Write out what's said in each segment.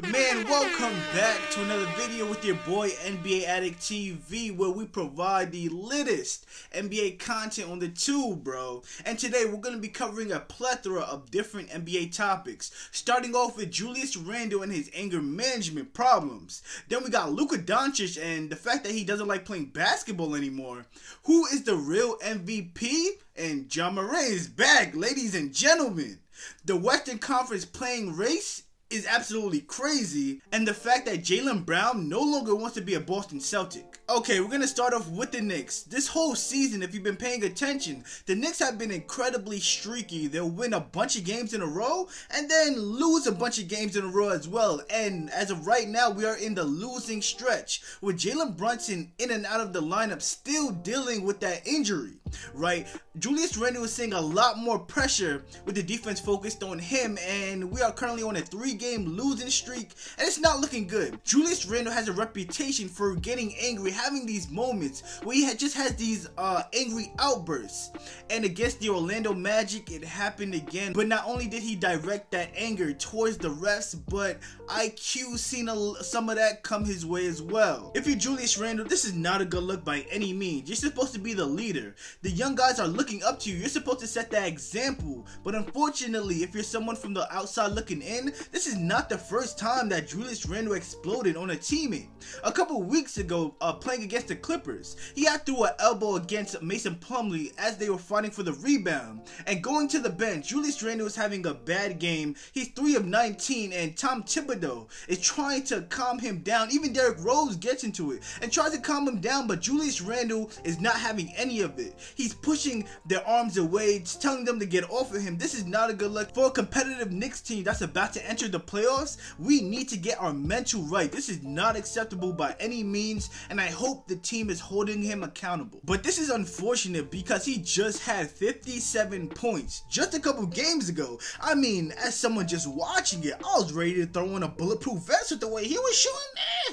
Man, welcome back to another video with your boy NBAADDICTTV, where we provide the latest NBA content on the tube, bro. And today we're going to be covering a plethora of different NBA topics, starting off with Julius Randle and his anger management problems. Then we got Luka Doncic and the fact that he doesn't like playing basketball anymore. Who is the real MVP? And Ja Morant is back, ladies and gentlemen. The Western Conference playing race is absolutely crazy, and the fact that Jaylen Brown no longer wants to be a Boston Celtic. Okay, we're gonna start off with the Knicks. This whole season, if you've been paying attention, the Knicks have been incredibly streaky. They'll win a bunch of games in a row and then lose a bunch of games in a row as well. And as of right now, we are in the losing stretch with Jalen Brunson in and out of the lineup, still dealing with that injury, right? Julius Randle is seeing a lot more pressure with the defense focused on him, and we are currently on a 3-game losing streak, and it's not looking good. Julius Randle has a reputation for getting angry, having these moments where he just has these angry outbursts, and against the Orlando Magic it happened again. But not only did he direct that anger towards the refs, but IQ seen some of that come his way as well. If you're Julius Randle, this is not a good look by any means. You're supposed to be the leader. The young guys are looking up to you. You're supposed to set that example. But unfortunately, if you're someone from the outside looking in, this is not the first time that Julius Randle exploded on a teammate. A couple weeks ago, playing against the Clippers, he had threw an elbow against Mason Plumlee as they were fighting for the rebound. And going to the bench, Julius Randle is having a bad game. He's 3 of 19, and Tom Thibodeau is trying to calm him down. Even Derrick Rose gets into it and tries to calm him down, but Julius Randle is not having any of it. He's pushing their arms away, telling them to get off of him. This is not a good look for a competitive Knicks team that's about to enter the playoffs. We need to get our mental right. This is not acceptable by any means, and I hope the team is holding him accountable. But this is unfortunate because he just had 57 points just a couple games ago. I mean, as someone just watching it, I was ready to throw on a bulletproof vest with the way he was shooting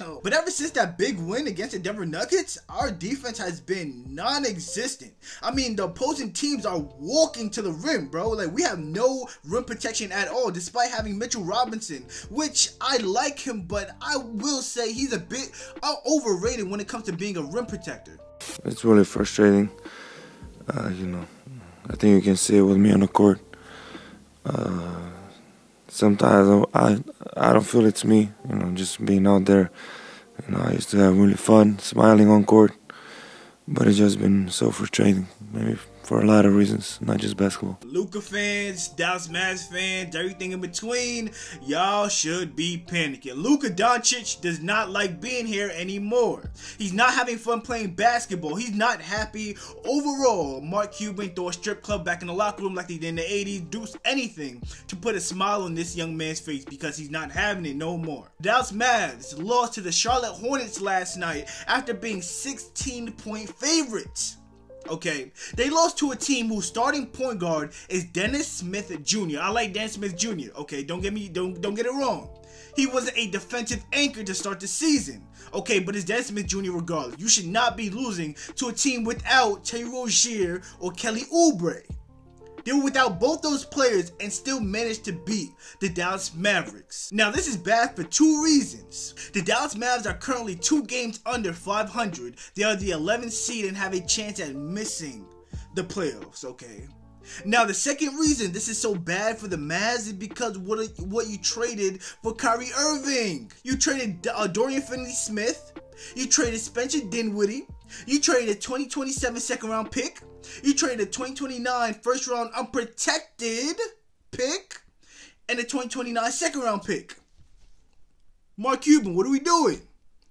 now. But ever since that big win against the Denver Nuggets, our defense has been non-existent. I mean, the opposing teams are walking to the rim, bro. Like, we have no rim protection at all, despite having Mitchell Robinson, which I like him, but I will say he's a bit overrated when it comes to being a rim protector. It's really frustrating. You know, I think you can see it with me on the court. Sometimes I don't feel it's me, you know, just being out there. You know, I used to have really fun, smiling on court, but it's just been so frustrating, maybe for a lot of reasons, not just basketball. Luka fans, Dallas Mavs fans, everything in between, y'all should be panicking. Luka Doncic does not like being here anymore. He's not having fun playing basketball. He's not happy overall. Mark Cuban throw a strip club back in the locker room like they did in the 80s. Do anything to put a smile on this young man's face because he's not having it no more. Dallas Mavs lost to the Charlotte Hornets last night after being 16-point favorites. Okay, they lost to a team whose starting point guard is Dennis Smith Jr. I like Dennis Smith Jr. Okay, don't get it wrong. He wasn't a defensive anchor to start the season. Okay, but it's Dennis Smith Jr. regardless. You should not be losing to a team without Terry Rozier or Kelly Oubre. They were without both those players and still managed to beat the Dallas Mavericks. Now, this is bad for 2 reasons. The Dallas Mavs are currently 2 games under 500. They are the 11th seed and have a chance at missing the playoffs, okay? Now, the second reason this is so bad for the Mavs is because what you traded for Kyrie Irving. You traded Dorian Finney-Smith. You traded Spencer Dinwiddie. You traded a 2027 second-round pick. You traded a 2029 first-round unprotected pick and a 2029 second-round pick. Mark Cuban, what are we doing?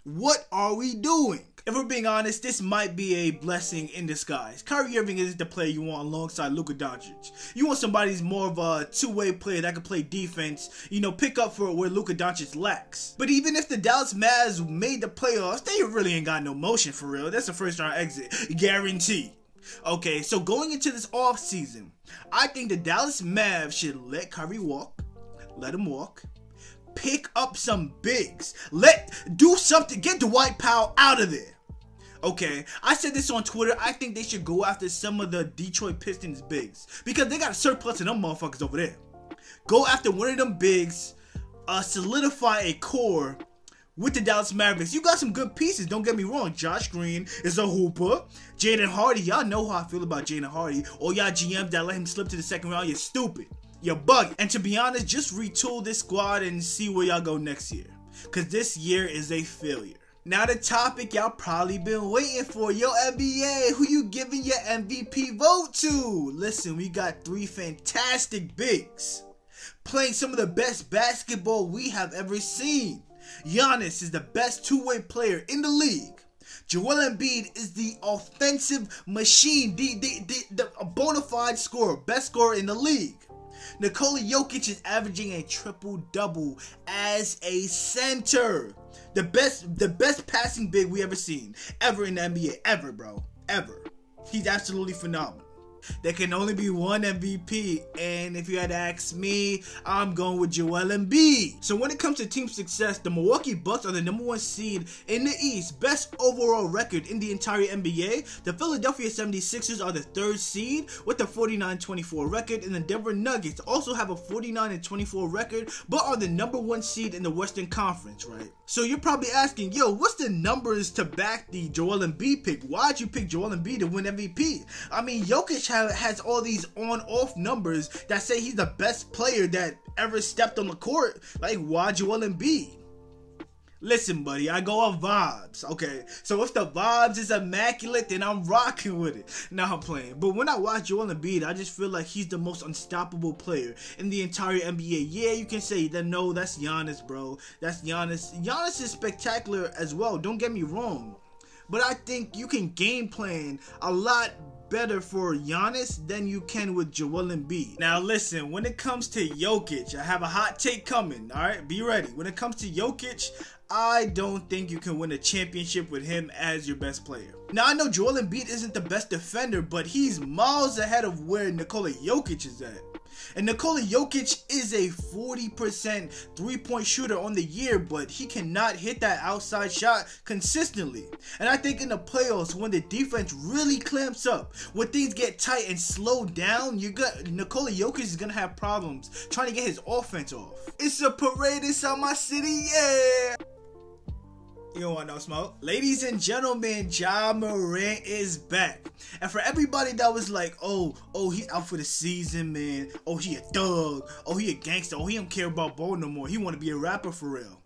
What are we doing? If we're being honest, this might be a blessing in disguise. Kyrie Irving isn't the player you want alongside Luka Doncic. You want somebody who's more of a two-way player that can play defense, you know, pick up for where Luka Doncic lacks. But even if the Dallas Mavs made the playoffs, they really ain't got no motion for real. That's a first-round exit, guarantee. Okay, so going into this offseason, I think the Dallas Mavs should let Kyrie walk, let him walk, pick up some bigs, do something, get Dwight Powell out of there. Okay, I said this on Twitter. I think they should go after some of the Detroit Pistons bigs because they got a surplus of them motherfuckers over there. Go after one of them bigs, solidify a core with the Dallas Mavericks. You got some good pieces, don't get me wrong. Josh Green is a hooper. Jaden Hardy, y'all know how I feel about Jaden Hardy. All y'all GMs that let him slip to the second round, you're stupid. You're bugging. And to be honest, just retool this squad and see where y'all go next year. Because this year is a failure. Now the topic y'all probably been waiting for. Yo, NBA, who you giving your MVP vote to? Listen, we got 3 fantastic bigs playing some of the best basketball we have ever seen. Giannis is the best two-way player in the league. Joel Embiid is the offensive machine, the bona fide scorer, best scorer in the league. Nikola Jokic is averaging a triple-double as a center. The best passing big we ever seen. Ever in the NBA. Ever, bro. Ever. He's absolutely phenomenal. There can only be one MVP, and if you had to ask me, I'm going with Joel Embiid. So when it comes to team success, the Milwaukee Bucks are the #1 seed in the East, best overall record in the entire NBA. The Philadelphia 76ers are the 3rd seed with a 49-24 record, and the Denver Nuggets also have a 49-24 record, but are the #1 seed in the Western Conference, right? So you're probably asking, yo, what's the numbers to back the Joel Embiid pick? Why'd you pick Joel Embiid to win MVP? I mean, Jokic has all these on-off numbers that say he's the best player that ever stepped on the court. Like, why Joel Embiid? Listen, buddy, I go on vibes, okay? So if the vibes is immaculate, then I'm rocking with it. Now I'm playing. But when I watch Joel Embiid, I just feel like he's the most unstoppable player in the entire NBA. Yeah, you can say that, no, that's Giannis, bro. That's Giannis. Giannis is spectacular as well, don't get me wrong. But I think you can game plan a lot better for Giannis than you can with Joel Embiid. Now listen, when it comes to Jokic, I have a hot take coming, alright? Be ready. When it comes to Jokic, I don't think you can win a championship with him as your best player. Now I know Joel Embiid isn't the best defender, but he's miles ahead of where Nikola Jokic is at. And Nikola Jokic is a 40% three-point shooter on the year, but he cannot hit that outside shot consistently. And I think in the playoffs, when the defense really clamps up, when things get tight and slow down, Nikola Jokic is going to have problems trying to get his offense off. It's a parade inside my city, yeah! You don't want no smoke? Ladies and gentlemen, Ja Morant is back. And for everybody that was like, oh, he's out for the season, man. Oh, he a thug. Oh, he a gangster. Oh, he don't care about ball no more. He want to be a rapper for real.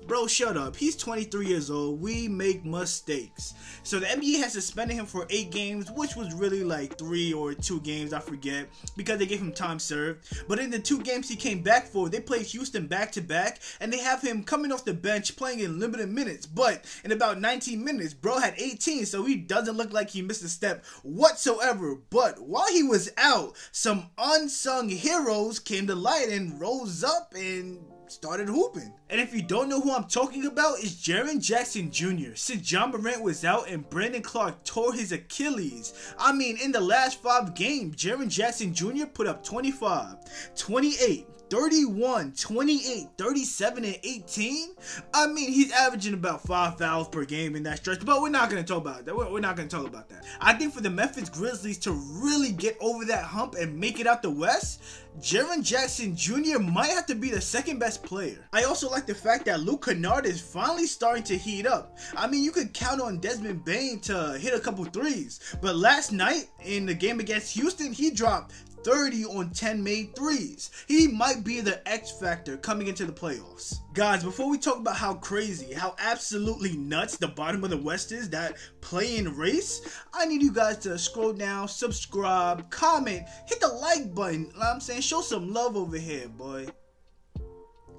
Bro, shut up. He's 23 years old. We make mistakes. So the NBA has suspended him for 8 games, which was really like 3 or 2 games, I forget, because they gave him time served. But in the 2 games he came back for, they played Houston back-to-back, and they have him coming off the bench playing in limited minutes. But in about 19 minutes, bro had 18, so he doesn't look like he missed a step whatsoever. But while he was out, some unsung heroes came to light and rose up and started hooping. And if you don't know who I'm talking about, it's Jaren Jackson Jr. Since Ja Morant was out and Brandon Clark tore his Achilles, I mean, in the last 5 games, Jaren Jackson Jr. put up 25, 28, 31, 28, 37, and 18. I mean, he's averaging about 5 fouls per game in that stretch, but we're not going to talk about that. We're not going to talk about that. I think for the Memphis Grizzlies to really get over that hump and make it out the West, Jaren Jackson Jr. might have to be the 2nd best player. I also like the fact that Luka Doncic is finally starting to heat up. I mean, you could count on Desmond Bane to hit a couple threes, but last night in the game against Houston, he dropped 30 on 10 made threes. He might be the X factor coming into the playoffs. Guys, before we talk about how crazy, how absolutely nuts the bottom of the West is, that play-in race, I need you guys to scroll down, subscribe, comment, hit the like button. You know what I'm saying? Show some love over here, boy.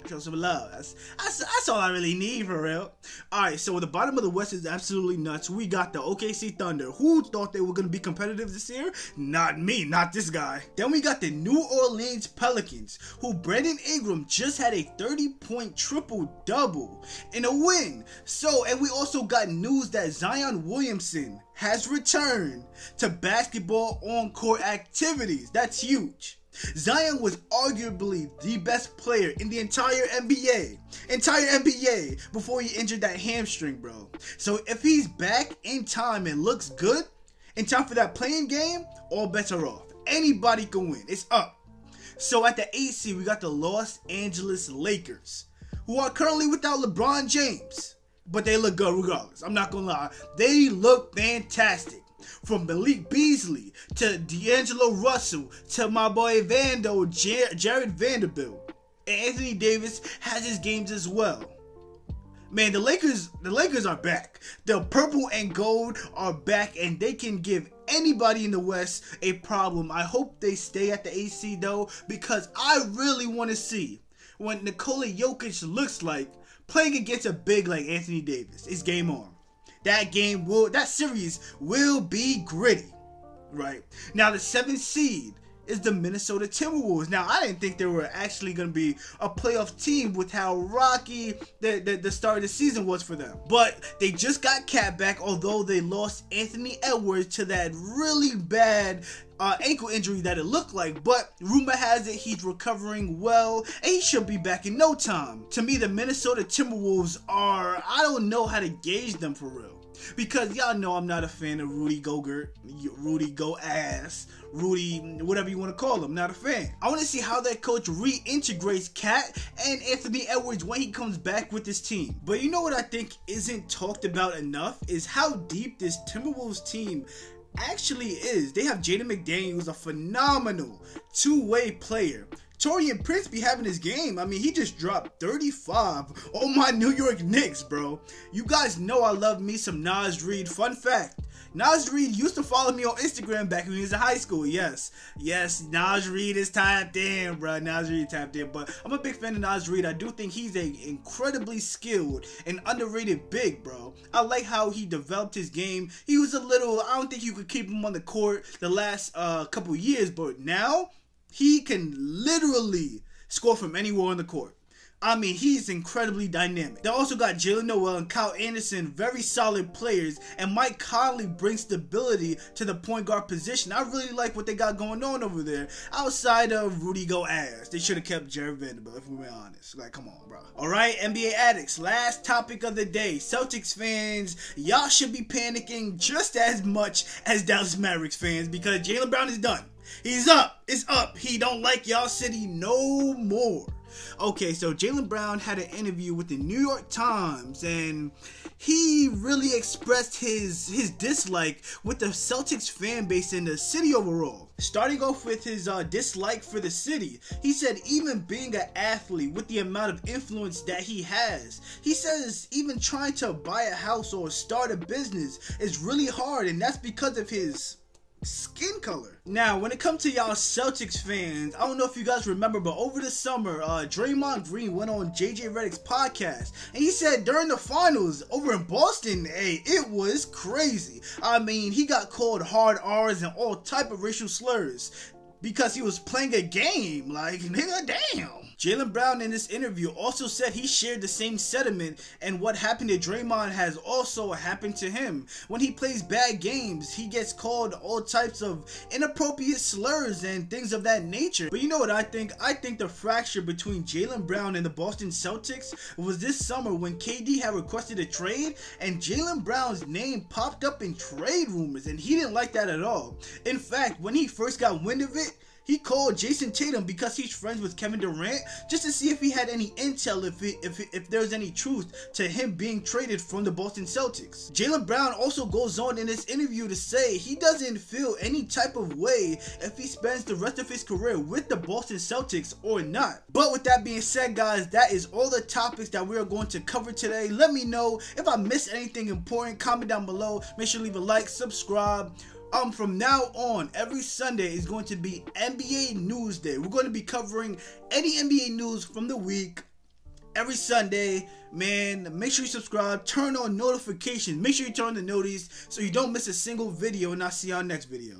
Show some love. That's all I really need, for real. Alright, so the bottom of the West is absolutely nuts. We got the OKC Thunder. Who thought they were going to be competitive this year? Not me, not this guy. Then we got the New Orleans Pelicans, who Brandon Ingram just had a 30-point triple-double in a win. So, and we also got news that Zion Williamson has returned to basketball on-court activities. That's huge. Zion was arguably the best player in the entire NBA before he injured that hamstring, bro. So if he's back in time and looks good, in time for that playing game, all bets are off. Anybody can win. It's up. So at the 8th seed, we got the Los Angeles Lakers, who are currently without LeBron James. But they look good regardless. I'm not gonna lie. They look fantastic. From Malik Beasley to D'Angelo Russell to my boy Vando, Jared Vanderbilt. And Anthony Davis has his games as well. Man, the Lakers are back. The purple and gold are back, and they can give anybody in the West a problem. I hope they stay at the AC though, because I really want to see what Nikola Jokic looks like playing against a big like Anthony Davis. It's game on. That series will be gritty, right? Now the 7th seed is the Minnesota Timberwolves. Now I didn't think they were actually going to be a playoff team with how rocky the start of the season was for them. But they just got Cat back, although they lost Anthony Edwards to that really bad ankle injury that it looked like. But rumor has it he's recovering well and he should be back in no time. To me, the Minnesota Timberwolves are, I don't know how to gauge them for real. Because y'all know I'm not a fan of Rudy Gobert, Rudy Go-Ass, Rudy, whatever you want to call him, not a fan. I want to see how that coach reintegrates Cat and Anthony Edwards when he comes back with his team. But you know what I think isn't talked about enough is how deep this Timberwolves team actually is. They have Jaden McDaniels, who's a phenomenal two-way player. Taurean Prince be having his game. I mean, he just dropped 35 on my New York Knicks, bro. You guys know I love me some Naz Reid. Fun fact, Naz Reid used to follow me on Instagram back when he was in high school. Yes, Naz Reid is tapped in, bro. Naz Reid tapped in. But I'm a big fan of Naz Reid. I do think he's an incredibly skilled and underrated big, bro. I like how he developed his game. He was a little, I don't think you could keep him on the court the last couple years, but now he can literally score from anywhere on the court. I mean, he's incredibly dynamic. They also got Jalen Noel and Kyle Anderson, very solid players, and Mike Conley brings stability to the point guard position. I really like what they got going on over there, outside of Rudy Go-Ass. They should have kept Jared Vanderbilt, if we're honest. Like, come on, bro. Alright, NBA addicts, last topic of the day. Celtics fans, y'all should be panicking just as much as Dallas Mavericks fans, because Jaylen Brown is done. He's up. It's up. He don't like y'all city no more. Okay, so Jaylen Brown had an interview with the New York Times, and he really expressed his dislike with the Celtics fan base and the city overall. Starting off with his dislike for the city, he said even being an athlete with the amount of influence that he has, he says even trying to buy a house or start a business is really hard, and that's because of his skin color. Now, when it comes to y'all Celtics fans, I don't know if you guys remember, but over the summer, Draymond Green went on JJ Redick's podcast, and he said during the finals over in Boston, hey, it was crazy. I mean, he got called hard R's and all type of racial slurs because he was playing a game. Like, nigga, damn. Jaylen Brown in this interview also said he shared the same sentiment, and what happened to Draymond has also happened to him. When he plays bad games, he gets called all types of inappropriate slurs and things of that nature. But you know what I think? I think the fracture between Jaylen Brown and the Boston Celtics was this summer when KD had requested a trade, and Jaylen Brown's name popped up in trade rumors, and he didn't like that at all. In fact, when he first got wind of it, he called Jason Tatum, because he's friends with Kevin Durant, just to see if he had any intel, if there's any truth to him being traded from the Boston Celtics. Jaylen Brown also goes on in this interview to say he doesn't feel any type of way if he spends the rest of his career with the Boston Celtics or not. But with that being said, guys, that is all the topics that we are going to cover today. Let me know if I missed anything important. Comment down below. Make sure to leave a like, subscribe. From now on, every Sunday is going to be NBA News Day. We're going to be covering any NBA news from the week every Sunday. Man, make sure you subscribe, turn on notifications, make sure you turn on the notice so you don't miss a single video, and I'll see y'all next video.